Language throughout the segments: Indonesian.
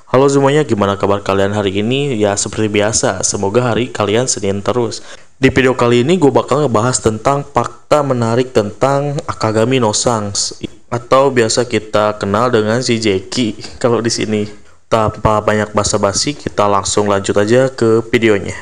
Halo semuanya, gimana kabar kalian hari ini? Ya seperti biasa, semoga hari kalian senin terus. Di video kali ini gue bakal ngebahas tentang fakta menarik tentang Akagami no Sans, atau biasa kita kenal dengan si Jeki kalau di sini. Tanpa banyak basa-basi, kita langsung lanjut aja ke videonya.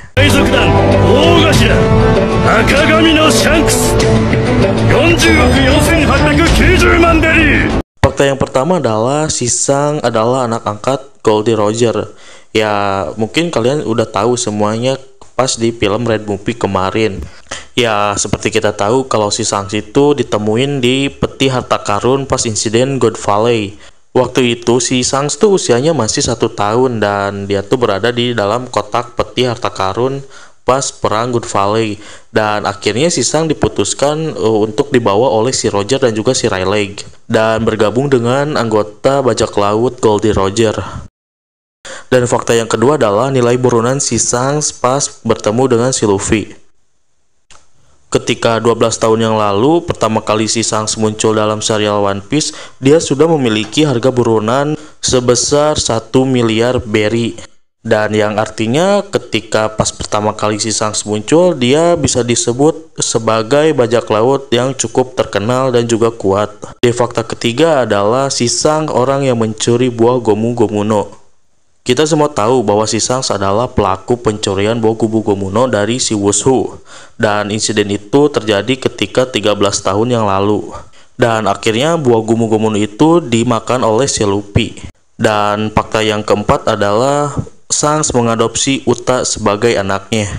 Fakta yang pertama adalah si Sang adalah anak angkat Goldie Roger. Ya mungkin kalian udah tahu semuanya pas di film Red Movie kemarin. Ya seperti kita tahu kalau si Sang itu ditemuin di peti harta karun pas insiden God Valley. Waktu itu si Sang tuh usianya masih 1 tahun dan dia tuh berada di dalam kotak peti harta karun pas perang Good Valley, dan akhirnya si Sang diputuskan untuk dibawa oleh si Roger dan juga si Rayleigh dan bergabung dengan anggota bajak laut Goldie Roger. Dan fakta yang kedua adalah nilai buronan si Sang pas bertemu dengan si Luffy. Ketika 12 tahun yang lalu pertama kali si Sang muncul dalam serial One Piece, dia sudah memiliki harga buronan sebesar 1 miliar berry. Dan yang artinya ketika pas pertama kali si Sang muncul, dia bisa disebut sebagai bajak laut yang cukup terkenal dan juga kuat. Di fakta ketiga adalah si Sang orang yang mencuri buah Gomu Gomu no. Kita semua tahu bahwa si Sang adalah pelaku pencurian buah Gomu Gomu no dari si Wushu. Dan insiden itu terjadi ketika 13 tahun yang lalu. Dan akhirnya buah Gomu Gomu no itu dimakan oleh si Luffy. Dan fakta yang keempat adalah Sang mengadopsi Uta sebagai anaknya.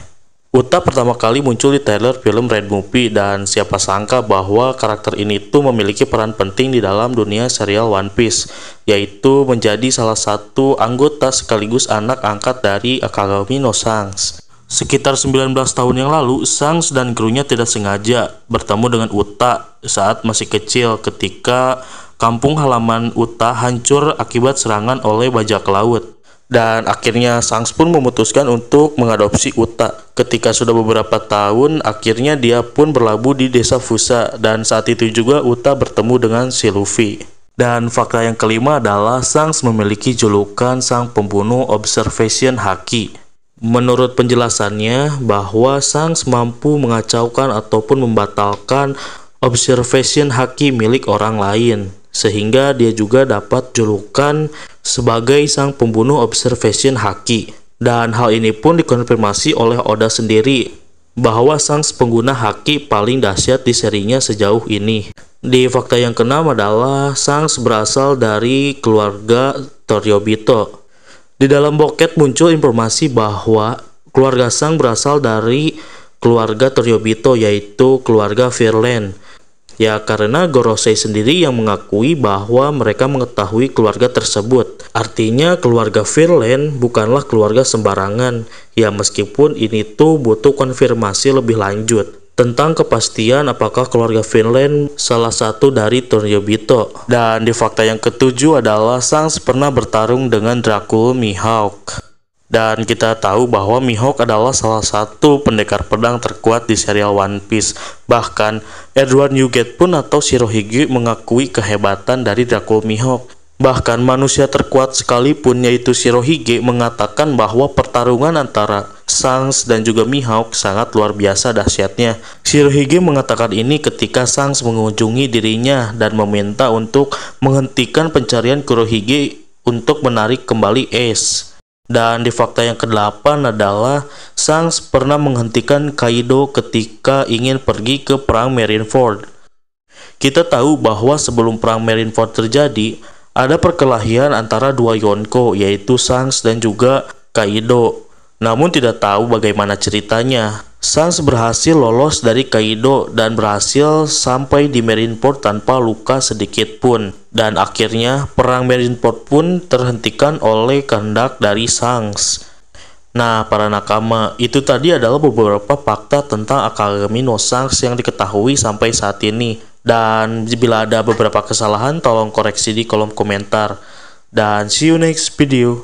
Uta pertama kali muncul di trailer film Red Movie, dan siapa sangka bahwa karakter ini tuh memiliki peran penting di dalam dunia serial One Piece, yaitu menjadi salah satu anggota sekaligus anak angkat dari Akagami no Sans. Sekitar 19 tahun yang lalu, Sans dan krunya tidak sengaja bertemu dengan Uta saat masih kecil ketika kampung halaman Uta hancur akibat serangan oleh bajak laut. Dan akhirnya Sang pun memutuskan untuk mengadopsi Uta. Ketika sudah beberapa tahun, akhirnya dia pun berlabuh di desa Fusa, dan saat itu juga Uta bertemu dengan si Luffy. Dan fakta yang kelima adalah Sang memiliki julukan Sang Pembunuh Observation Haki. Menurut penjelasannya bahwa Sang mampu mengacaukan ataupun membatalkan observation haki milik orang lain, sehingga dia juga dapat julukan sebagai Sang Pembunuh Observation Haki. Dan hal ini pun dikonfirmasi oleh Oda sendiri bahwa Sang pengguna haki paling dahsyat di serinya sejauh ini. Di fakta yang keenam adalah Sang berasal dari keluarga Toryobito. Di dalam boket muncul informasi bahwa keluarga Sang berasal dari keluarga Toryobito, yaitu keluarga Virland. Ya karena Gorosei sendiri yang mengakui bahwa mereka mengetahui keluarga tersebut. Artinya keluarga Virland bukanlah keluarga sembarangan. Ya meskipun ini tuh butuh konfirmasi lebih lanjut tentang kepastian apakah keluarga Virland salah satu dari Toryobito. Dan di fakta yang ketujuh adalah Sang pernah bertarung dengan Dracul Mihawk. Dan kita tahu bahwa Mihawk adalah salah satu pendekar pedang terkuat di serial One Piece. Bahkan Edward Newgate pun atau Shirohige mengakui kehebatan dari Dracul Mihawk. Bahkan manusia terkuat sekalipun yaitu Shirohige mengatakan bahwa pertarungan antara Sang dan juga Mihawk sangat luar biasa dahsyatnya. Shirohige mengatakan ini ketika Sang mengunjungi dirinya dan meminta untuk menghentikan pencarian Kurohige untuk menarik kembali Ace. Dan di fakta yang ke-8 adalah Sang pernah menghentikan Kaido ketika ingin pergi ke perang Marineford. Kita tahu bahwa sebelum perang Marineford terjadi, ada perkelahian antara dua Yonko, yaitu Sang dan juga Kaido. Namun tidak tahu bagaimana ceritanya. Sang berhasil lolos dari Kaido dan berhasil sampai di Marineford tanpa luka sedikit pun. Dan akhirnya perang Marineford pun terhentikan oleh kehendak dari Sang. Nah para nakama, itu tadi adalah beberapa fakta tentang Akagami no Sang yang diketahui sampai saat ini. Dan bila ada beberapa kesalahan tolong koreksi di kolom komentar. Dan see you next video.